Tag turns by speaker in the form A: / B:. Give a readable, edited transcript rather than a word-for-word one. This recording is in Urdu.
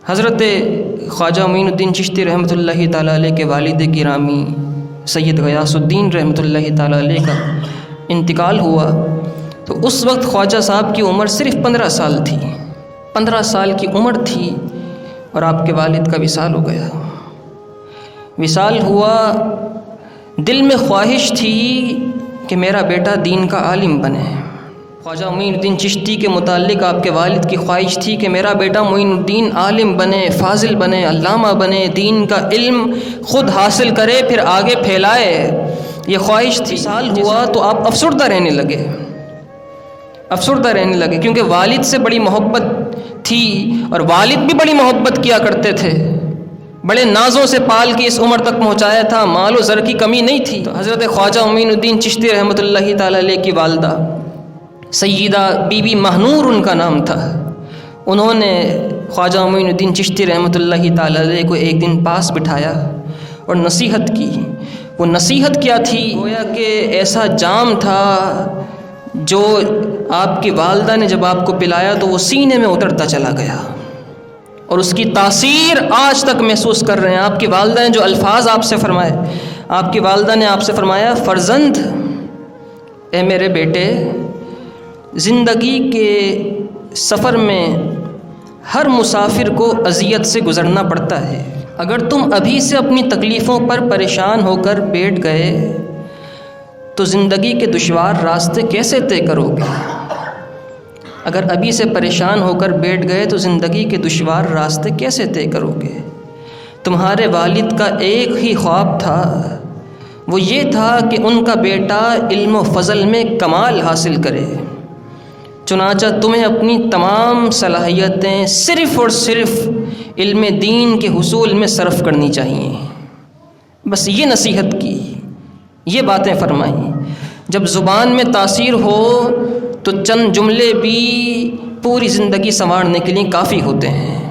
A: حضرت خواجہ معین الدین چشتی رحمۃ اللہ تعالیٰ علیہ کے والد گرامی سید غیاث الدین رحمۃ اللہ تعالیٰ علیہ کا انتقال ہوا تو اس وقت خواجہ صاحب کی عمر صرف 15 سال تھی. 15 سال کی عمر تھی اور آپ کے والد کا وصال ہو گیا. وصال ہوا، دل میں خواہش تھی کہ میرا بیٹا دین کا عالم بنے. خواجہ معین الدین چشتی کے متعلق آپ کے والد کی خواہش تھی کہ میرا بیٹا معین الدین عالم بنے، فاضل بنے، علامہ بنے، دین کا علم خود حاصل کرے پھر آگے پھیلائے. یہ خواہش تھی. سال ہوا تو آپ افسردہ رہنے لگے کیونکہ والد سے بڑی محبت تھی اور والد بھی بڑی محبت کیا کرتے تھے. بڑے نازوں سے پال کے اس عمر تک پہنچایا تھا، مال و زر کی کمی نہیں تھی. تو حضرت خواجہ معین الدین چشتی رحمۃ اللہ تعالیٰ علیہ کی والدہ سیدہ بی بی مہنور ان کا نام تھا. انہوں نے خواجہ معین الدین چشتی رحمۃ اللہ تعالیٰ علیہ کو ایک دن پاس بٹھایا اور نصیحت کی. وہ نصیحت کیا تھی؟ گویا کہ ایسا جام تھا جو آپ کی والدہ نے جب آپ کو پلایا تو وہ سینے میں اترتا چلا گیا اور اس کی تاثیر آج تک محسوس کر رہے ہیں. آپ کی والدہ نے جو الفاظ آپ سے فرمائے، آپ کی والدہ نے آپ سے فرمایا، فرزند، اے میرے بیٹے، زندگی کے سفر میں ہر مسافر کو اذیت سے گزرنا پڑتا ہے. اگر تم ابھی سے اپنی تکلیفوں پر پریشان ہو کر بیٹھ گئے تو زندگی کے دشوار راستے کیسے طے کرو گے؟ اگر ابھی سے پریشان ہو کر بیٹھ گئے تو زندگی کے دشوار راستے کیسے طے کرو گے؟ تمہارے والد کا ایک ہی خواب تھا، وہ یہ تھا کہ ان کا بیٹا علم و فضل میں کمال حاصل کرے. چنانچہ تمہیں اپنی تمام صلاحیتیں صرف اور صرف علم دین کے حصول میں صرف کرنی چاہیے. بس یہ نصیحت کی، یہ باتیں فرمائیں. جب زبان میں تاثیر ہو تو چند جملے بھی پوری زندگی سنوارنے کے لیے کافی ہوتے ہیں.